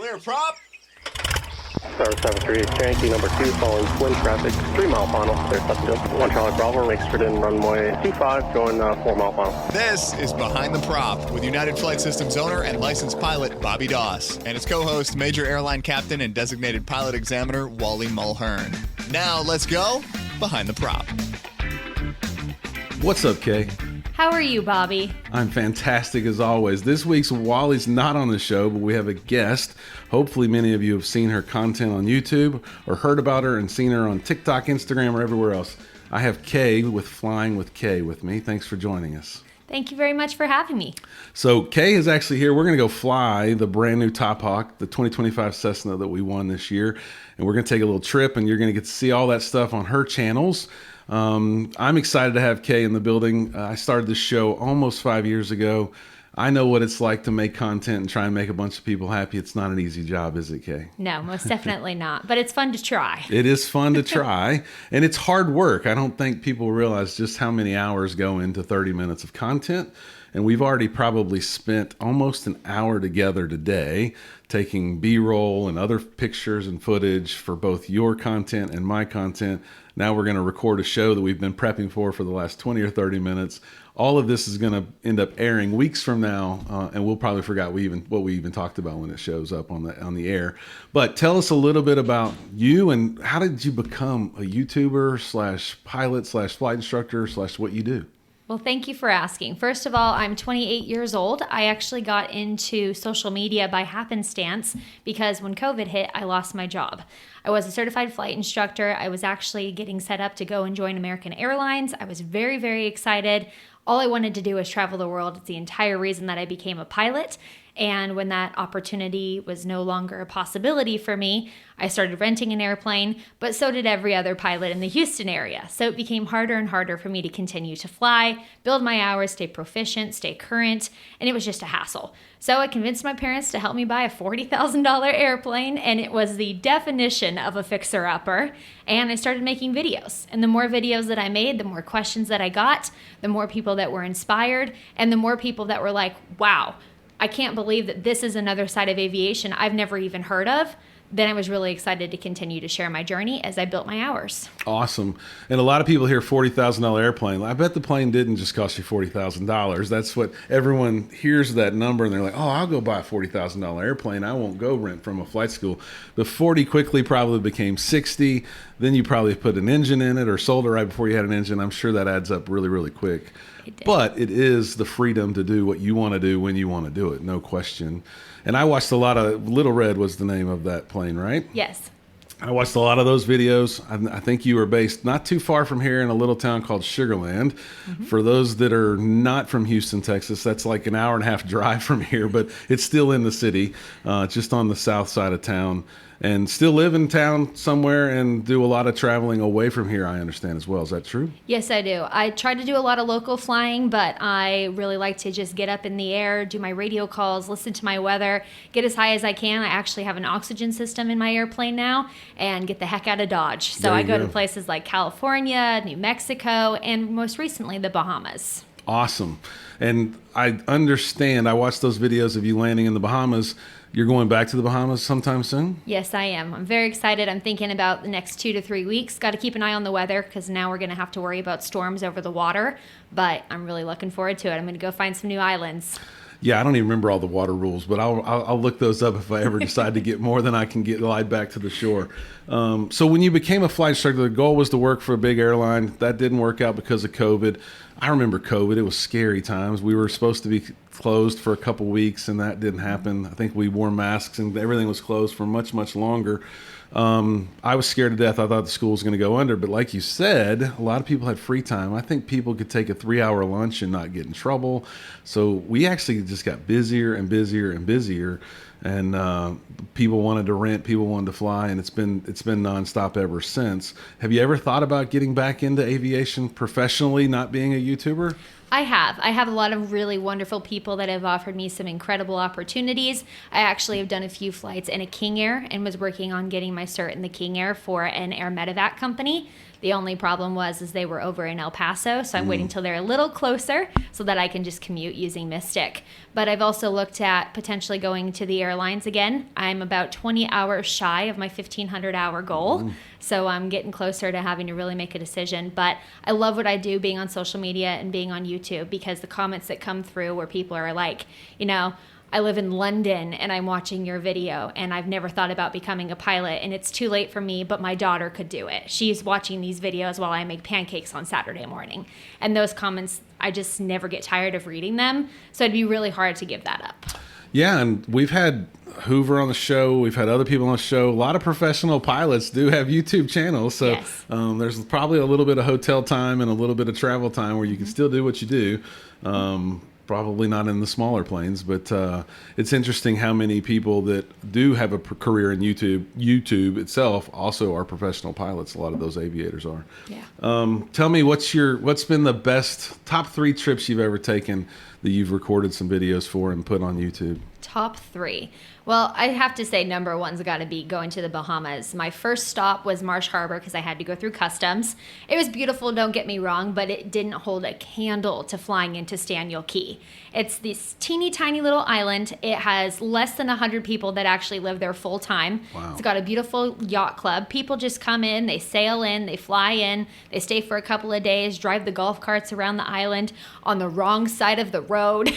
Clear prop. Star 73 Yankee number 2 following twin traffic, 3 mile final, clear Sutton. 1 Charlie Bravo, exit in runway 25, going 4 mile final. This is Behind the Prop with United Flight Systems owner and licensed pilot Bobby Doss and his co-host, Major Airline Captain and designated pilot examiner Wally Mulhern. Now let's go Behind the Prop. What's up, Kay? How are you, Bobby? I'm fantastic as always. This week's Wally's not on the show, but we have a guest. Hopefully many of you have seen her content on YouTube or heard about her and seen her on TikTok, Instagram, or everywhere else. I have Kay with Flying with Kay with me. Thanks for joining us. Thank you very much for having me. So Kay is actually here. We're going to go fly the brand new Top Hawk, the 2025 Cessna that we won this year. And we're going to take a little trip, and you're going to get to see all that stuff on her channels. I'm excited to have Kay in the building. I started this show almost 5 years ago. I know what it's like to make content and try and make a bunch of people happy. It's not an easy job, is it, Kay? No, most definitely not. But it's fun to try. It is fun to try, and it's hard work. I don't think people realize just how many hours go into 30 minutes of content. And we've already probably spent almost an hour together today taking B-roll and other pictures and footage for both your content and my content. Now we're going to record a show that we've been prepping for the last 20 or 30 minutes. All of this is going to end up airing weeks from now, and we'll probably forget what we even talked about when it shows up on the air. But tell us a little bit about you and how did you become a YouTuber / pilot / flight instructor / what you do? Well, thank you for asking. First of all, I'm 28 years old. I actually got into social media by happenstance because when COVID hit, I lost my job. I was a certified flight instructor. I was actually getting set up to go and join American Airlines. I was very, very excited. All I wanted to do was travel the world. It's the entire reason that I became a pilot. And when that opportunity was no longer a possibility for me, I started renting an airplane, but so did every other pilot in the Houston area. So it became harder and harder for me to continue to fly, build my hours, stay proficient, stay current, and it was just a hassle. So I convinced my parents to help me buy a $40,000 airplane, and it was the definition of a fixer-upper, and I started making videos. And the more videos that I made, the more questions that I got, the more people that were inspired, and the more people that were like, wow, I can't believe that this is another side of aviation I've never even heard of. Then I was really excited to continue to share my journey as I built my hours. Awesome. And a lot of people hear $40,000 airplane. I bet the plane didn't just cost you $40,000. That's what everyone hears that number and they're like, oh, I'll go buy a $40,000 airplane. I won't go rent from a flight school. The 40 quickly probably became 60. Then you probably put an engine in it or sold it right before you had an engine. I'm sure that adds up really, really quick. But it is the freedom to do what you want to do when you want to do it, no question. And I watched a lot of, Little Red was the name of that plane, right? Yes. I watched a lot of those videos. I think you were based not too far from here in a little town called Sugar Land. Mm-hmm. For those that are not from Houston, Texas, that's like an hour and a half drive from here, but it's still in the city, just on the south side of town. And still live in town somewhere and do a lot of traveling away from here, I understand as well. Is that true? Yes, I do. I try to do a lot of local flying, but I really like to just get up in the air, do my radio calls, listen to my weather, get as high as I can. I actually have an oxygen system in my airplane now and get the heck out of Dodge. So I go to places like California, New Mexico, and most recently the Bahamas. Awesome. And I understand, I watched those videos of you landing in the Bahamas. You're going back to the Bahamas sometime soon? Yes, I am. I'm very excited. I'm thinking about the next 2 to 3 weeks. Got to keep an eye on the weather because now we're going to have to worry about storms over the water. But I'm really looking forward to it. I'm going to go find some new islands. Yeah, I don't even remember all the water rules, but I'll look those up if I ever decide to get more than I can glide back to the shore. So when you became a flight instructor, the goal was to work for a big airline. That didn't work out because of COVID. I remember COVID. It was scary times. We were supposed to be closed for a couple weeks, and that didn't happen. I think we wore masks, and everything was closed for much, much longer. I was scared to death. I thought the school was going to go under. But like you said, a lot of people had free time. I think people could take a 3-hour lunch and not get in trouble. So we actually just got busier and busier and busier. And people wanted to rent, people wanted to fly, and it's been nonstop ever since. Have you ever thought about getting back into aviation professionally, not being a YouTuber? I have a lot of really wonderful people that have offered me some incredible opportunities. I actually have done a few flights in a King Air and was working on getting my cert in the King Air for an air medevac company. The only problem is they were over in El Paso, so I'm waiting till they're a little closer so that I can just commute using Mystic. But I've also looked at potentially going to the airlines again. I'm about 20 hours shy of my 1,500-hour goal, so I'm getting closer to having to really make a decision. But I love what I do, being on social media and being on YouTube, because the comments that come through where people are like, I live in London and I'm watching your video and I've never thought about becoming a pilot and it's too late for me, but my daughter could do it. She's watching these videos while I make pancakes on Saturday morning. And those comments, I just never get tired of reading them. So it'd be really hard to give that up. Yeah, and we've had Hoover on the show. We've had other people on the show. A lot of professional pilots do have YouTube channels. So yes. There's probably a little bit of hotel time and a little bit of travel time where you can still do what you do. Probably not in the smaller planes, but it's interesting how many people that do have a career in YouTube itself also are professional pilots. A lot of those aviators are. Yeah. Tell me, what's been the best top 3 trips you've ever taken that you've recorded some videos for and put on YouTube? Top 3. Well, I have to say number one's got to be going to the Bahamas. My first stop was Marsh Harbor because I had to go through customs. It was beautiful, don't get me wrong, but it didn't hold a candle to flying into Staniel Key. It's this teeny tiny little island. It has less than 100 people that actually live there full time. Wow. It's got a beautiful yacht club. People just come in, they sail in, they fly in, they stay for a couple of days, drive the golf carts around the island on the wrong side of the road.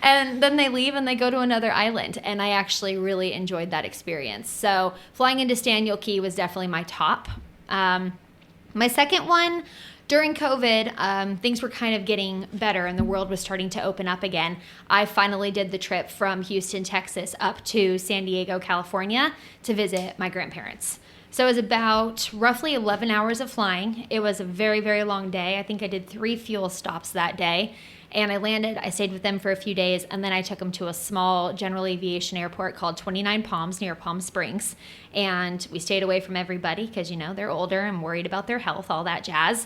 And then they leave and they go to another island. And I actually really enjoyed that experience. So flying into Staniel Key was definitely my top. My second one, during COVID, things were kind of getting better and the world was starting to open up again. I finally did the trip from Houston, Texas up to San Diego, California to visit my grandparents. So it was about roughly 11 hours of flying. It was a very, very long day. I think I did 3 fuel stops that day. And I landed, I stayed with them for a few days, and then I took them to a small general aviation airport called 29 Palms near Palm Springs. And we stayed away from everybody because, they're older and worried about their health, all that jazz.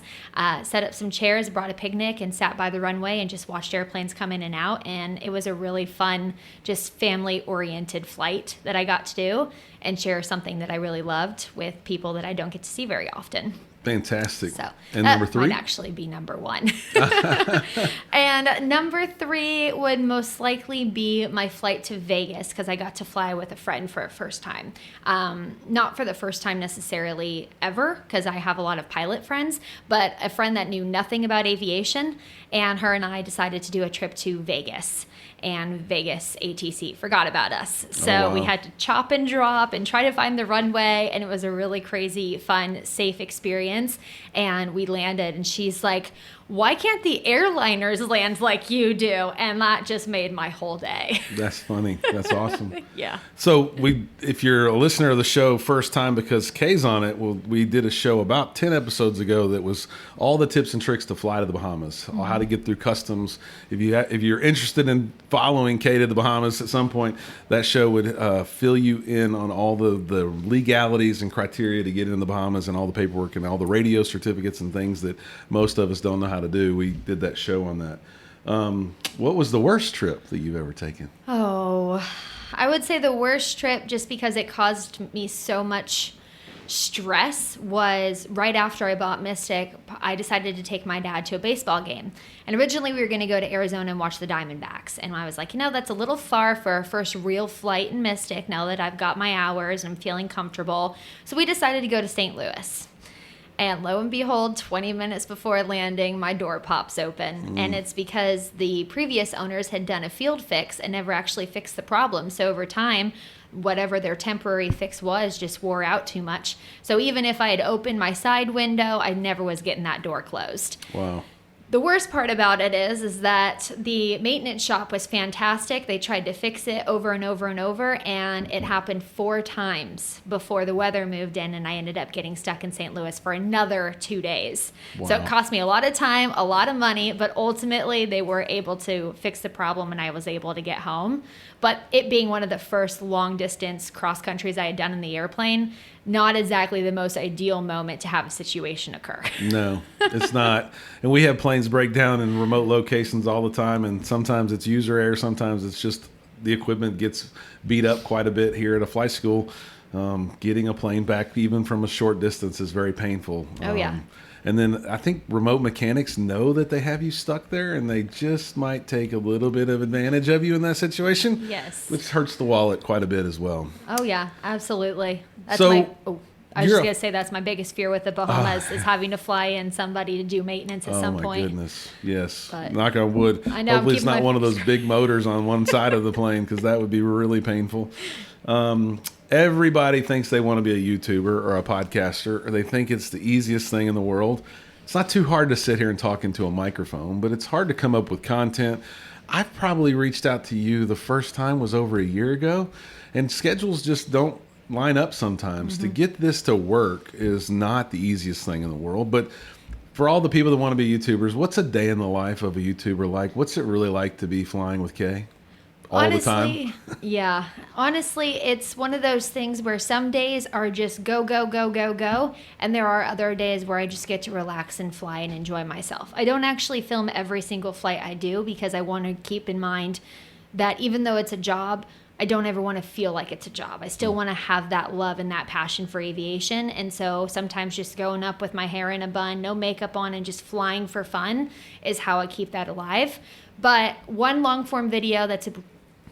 Set up some chairs, brought a picnic, and sat by the runway and just watched airplanes come in and out. And it was a really fun, just family-oriented flight that I got to do and share something that I really loved with people that I don't get to see very often. Fantastic. So and number 3? Might actually be number 1. And number 3 would most likely be my flight to Vegas because I got to fly with a friend for a first time. Not for the first time necessarily ever because I have a lot of pilot friends, but a friend that knew nothing about aviation, and her and I decided to do a trip to Vegas. And Vegas ATC forgot about us. So we had to chop and drop and try to find the runway. And it was a really crazy, fun, safe experience. And we landed and she's like, why can't the airliners land like you do? And that just made my whole day. That's funny. That's awesome. Yeah. So if you're a listener of the show first time because Kay's on it, we did a show about 10 episodes ago that was all the tips and tricks to fly to the Bahamas, how to get through customs. If you're interested in following Kay to the Bahamas at some point, that show would fill you in on all the legalities and criteria to get in the Bahamas and all the paperwork and all the radio certificates and things that most of us don't know how to do. We did that show on that. What was the worst trip that you've ever taken? Oh, I would say the worst trip, just because it caused me so much stress, was right after I bought Mystic. I decided to take my dad to a baseball game. And originally we were going to go to Arizona and watch the Diamondbacks. And I was like, that's a little far for our first real flight in Mystic now that I've got my hours and I'm feeling comfortable. So we decided to go to St. Louis. And lo and behold, 20 minutes before landing, my door pops open. And it's because the previous owners had done a field fix and never actually fixed the problem. So over time, whatever their temporary fix was just wore out too much. So even if I had opened my side window, I never was getting that door closed. Wow. The worst part about it is that the maintenance shop was fantastic. They tried to fix it over and over and over, and it happened 4 times before the weather moved in, and I ended up getting stuck in St. Louis for another 2 days. Wow. So it cost me a lot of time, a lot of money, but ultimately they were able to fix the problem, and I was able to get home. But it being one of the first long-distance cross-countries I had done in the airplane, not exactly the most ideal moment to have a situation occur. No, it's not. And we have planes break down in remote locations all the time, and sometimes it's user error, sometimes it's just the equipment gets beat up quite a bit here at a flight school. Getting a plane back even from a short distance is very painful. Oh, yeah. And then I think remote mechanics know that they have you stuck there, and they just might take a little bit of advantage of you in that situation. Yes. Which hurts the wallet quite a bit as well. Oh, yeah, absolutely. That's So, I was just going to say that's my biggest fear with the Bahamas is having to fly in somebody to do maintenance at some point. Oh, my goodness. Yes. But knock on wood. I know, Hopefully it's I'm not keeping one of those big motors on one side of the plane, because that would be really painful. Everybody thinks they want to be a YouTuber or a podcaster, or they think it's the easiest thing in the world. It's not too hard to sit here and talk into a microphone, but it's hard to come up with content. I've probably reached out to you the first time was over a year ago, and schedules just don't line up sometimes. To get this to work is not the easiest thing in the world, but for all the people that want to be YouTubers, what's a day in the life of a YouTuber like? What's it really like to be flying with Kay? All the time? Yeah. Honestly, it's one of those things where some days are just go, go, go, go, go. And there are other days where I just get to relax and fly and enjoy myself. I don't actually film every single flight I do because I want to keep in mind that even though it's a job, I don't ever want to feel like it's a job. I still want to have that love and that passion for aviation. And so sometimes just going up with my hair in a bun, no makeup on, and just flying for fun is how I keep that alive. But one long form video that's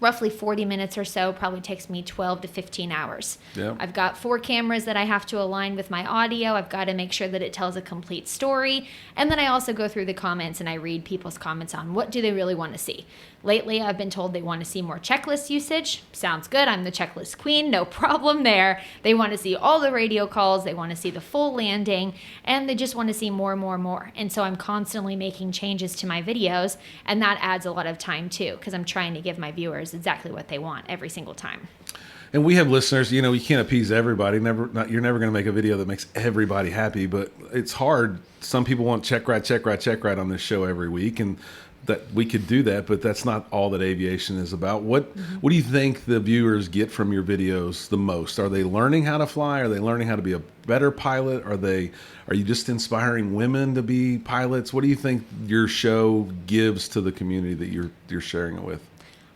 roughly 40 minutes or so probably takes me 12 to 15 hours. Yep. I've got 4 cameras that I have to align with my audio. I've got to make sure that it tells a complete story. And then I also go through the comments and I read people's comments on what do they really want to see. Lately, I've been told they want to see more checklist usage. Sounds good. I'm the checklist queen. No problem there. They want to see all the radio calls. They want to see the full landing. And they just want to see more and more and more. And so I'm constantly making changes to my videos. And that adds a lot of time too, because I'm trying to give my viewers exactly what they want every single time. And we have listeners, you can't appease everybody. You're never going to make a video that makes everybody happy, but it's hard. Some people want check right on this show every week, and that we could do that, but that's not all that aviation is about. What do you think the viewers get from your videos the most? Are they learning how to fly? Are they learning how to be a better pilot? Are you just inspiring women to be pilots? What do you think your show gives to the community that you're sharing it with?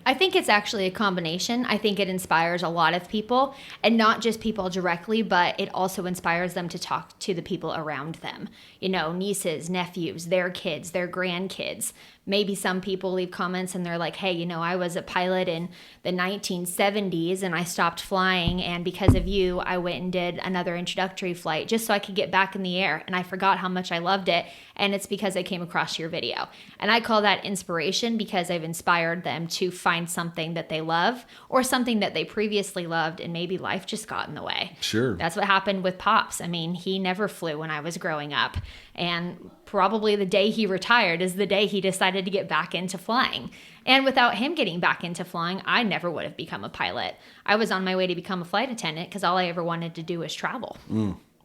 I think it's actually a combination. I think it inspires a lot of people, and not just people directly, but it also inspires them to talk to the people around them. Nieces, nephews, their kids, their grandkids. Maybe some people leave comments and they're like, hey, I was a pilot in the 1970s and I stopped flying, and because of you, I went and did another introductory flight just so I could get back in the air, and I forgot how much I loved it, and it's because I came across your video. And I call that inspiration because I've inspired them to find something that they love or something that they previously loved, and maybe life just got in the way. Sure. That's what happened with Pops. I mean, he never flew when I was growing up, and probably the day he retired is the day he decided to get back into flying. And without him getting back into flying, I never would have become a pilot. I was on my way to become a flight attendant because all I ever wanted to do was travel.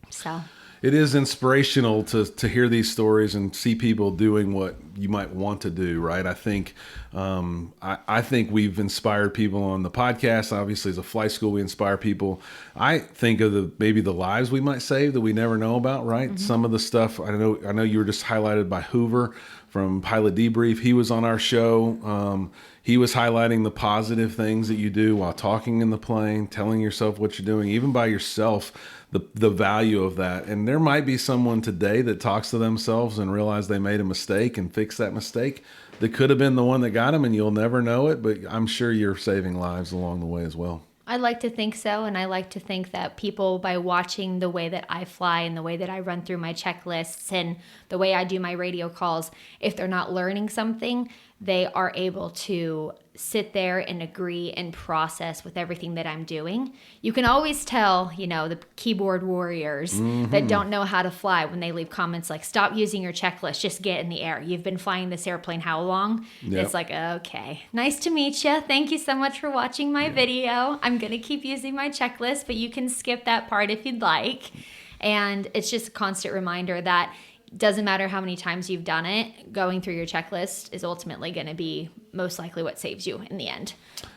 So it is inspirational to hear these stories and see people doing what you might want to do, right? I think I think we've inspired people on the podcast. Obviously, as a flight school, we inspire people. I think of maybe the lives we might save that we never know about, right? Some of the stuff I know you were just highlighted by Hoover from Pilot Debrief. He was on our show. He was highlighting the positive things that you do while talking in the plane, telling yourself what you're doing, even by yourself, the value of that. And there might be someone today that talks to themselves and realize they made a mistake and fix that mistake. That could have been the one that got them, and you'll never know it, but I'm sure you're saving lives along the way as well. I like to think so, and I like to think that people, by watching the way that I fly and the way that I run through my checklists and the way I do my radio calls, if they're not learning something, they are able to sit there and agree and process with everything that I'm doing. You can always tell, the keyboard warriors that don't know how to fly when they leave comments like, stop using your checklist, just get in the air. You've been flying this airplane how long? Yep. It's like, okay, nice to meet you. Thank you so much for watching my video. I'm going to keep using my checklist, but you can skip that part if you'd like. And it's just a constant reminder that doesn't matter how many times you've done it, going through your checklist is ultimately going to be most likely what saves you in the end.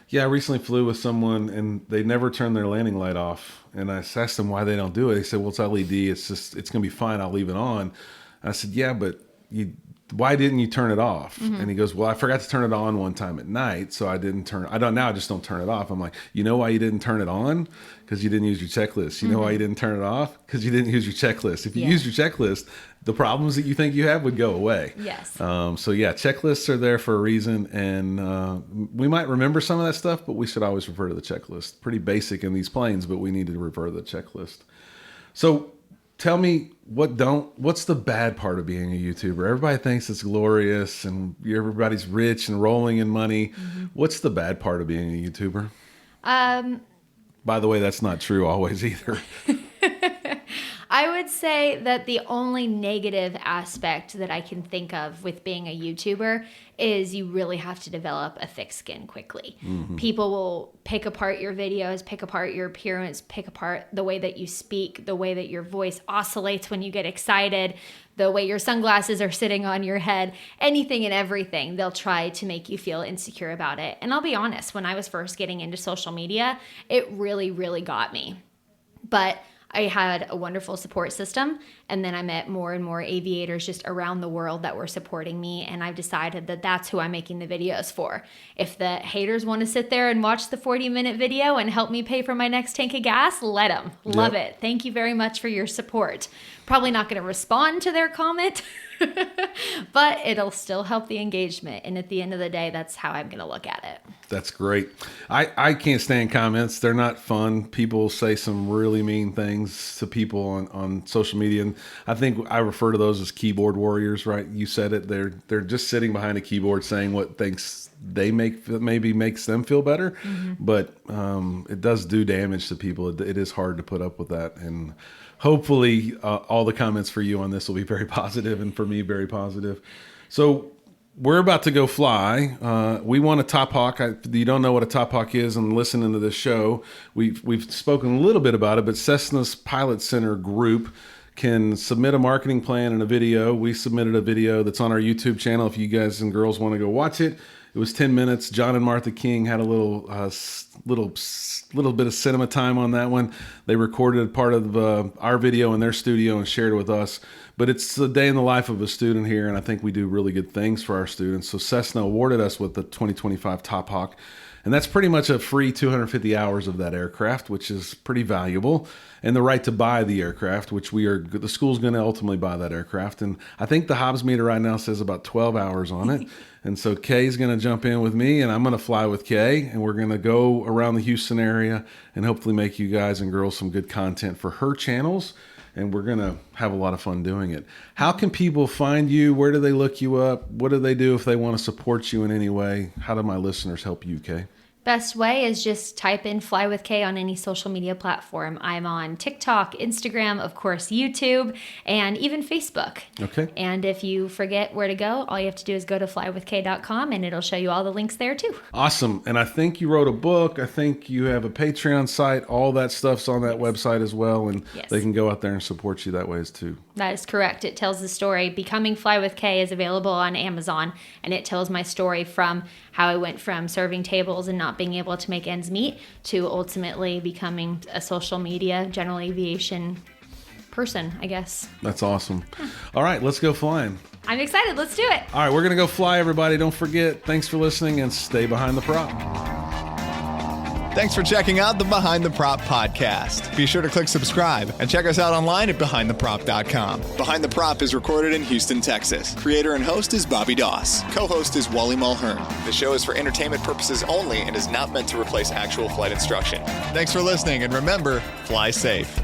Yeah, I recently flew with someone and they never turned their landing light off. And I asked them why they don't do it. They said, well, it's LED. It's going to be fine. I'll leave it on. And I said, yeah, but why didn't you turn it off? And he goes, well, I forgot to turn it on one time at night, so I didn't turn. I just don't turn it off. I'm like, you know why you didn't turn it on? Because you didn't use your checklist. You know why you didn't turn it off? Because you didn't use your checklist. If you used your checklist, the problems that you think you have would go away. Yes. So yeah, checklists are there for a reason, and we might remember some of that stuff, but we should always refer to the checklist. Pretty basic in these planes, but we need to refer to the checklist. So tell me, what's the bad part of being a YouTuber? Everybody thinks it's glorious and everybody's rich and rolling in money. What's the bad part of being a YouTuber? By the way, that's not true always either. I would say that the only negative aspect that I can think of with being a YouTuber is you really have to develop a thick skin quickly. People will pick apart your videos, pick apart your appearance, pick apart the way that you speak, the way that your voice oscillates when you get excited, the way your sunglasses are sitting on your head, anything and everything. They'll try to make you feel insecure about it. And I'll be honest, when I was first getting into social media, it really, really got me. But I had a wonderful support system, and then I met more and more aviators just around the world that were supporting me, and I've decided that that's who I'm making the videos for. If the haters want to sit there and watch the 40-minute video and help me pay for my next tank of gas, let them. Love it. Thank you very much for your support. Probably not going to respond to their comment, but it'll still help the engagement, and at the end of the day, that's how I'm going to look at it. That's great. I can't stand comments. They're not fun. People say some really mean things to people on social media. And I think I refer to those as keyboard warriors, right? You said it. They're just sitting behind a keyboard saying what thinks they maybe makes them feel better. But it does do damage to people. It is hard to put up with that. And hopefully all the comments for you on this will be very positive, and for me, very positive. So we're about to go fly. We want a Top Hawk. You don't know what a Top Hawk is, and listening to this show, we've spoken a little bit about it, but Cessna's Pilot Center group can submit a marketing plan and a video. We submitted a video that's on our YouTube channel if you guys and girls want to go watch it. It was 10 minutes. John and Martha King had a little bit of cinema time on that one. They recorded part of our video in their studio and shared it with us. But it's a day in the life of a student here, and I think we do really good things for our students. So Cessna awarded us with the 2025 Top Hawk, and that's pretty much a free 250 hours of that aircraft, which is pretty valuable, and the right to buy the aircraft, which the school's going to ultimately buy that aircraft. And I think the Hobbs meter right now says about 12 hours on it. And so Kay's going to jump in with me, and I'm going to fly with Kay, and we're going to go around the Houston area and hopefully make you guys and girls some good content for her channels. And we're going to have a lot of fun doing it. How can people find you? Where do they look you up? What do they do if they want to support you in any way? How do my listeners help you, Kay? Best way is just type in Fly with Kay on any social media platform. I'm on TikTok, Instagram, of course, YouTube, and even Facebook. Okay. And if you forget where to go, all you have to do is go to flywithkay.com, and it'll show you all the links there too. Awesome. And I think you wrote a book. I think you have a Patreon site. All that stuff's on that website as well, and they can go out there and support you that way too. That is correct. It tells the story. Becoming Fly with Kay is available on Amazon, and it tells my story from how I went from serving tables and not being able to make ends meet to ultimately becoming a social media, general aviation person, I guess. That's awesome. All right, let's go flying. I'm excited. Let's do it. All right, we're going to go fly, everybody. Don't forget, thanks for listening, and stay behind the prop. Thanks for checking out the Behind the Prop podcast. Be sure to click subscribe and check us out online at BehindTheProp.com. Behind the Prop is recorded in Houston, Texas. Creator and host is Bobby Doss. Co-host is Wally Mulhern. The show is for entertainment purposes only and is not meant to replace actual flight instruction. Thanks for listening, and remember, fly safe.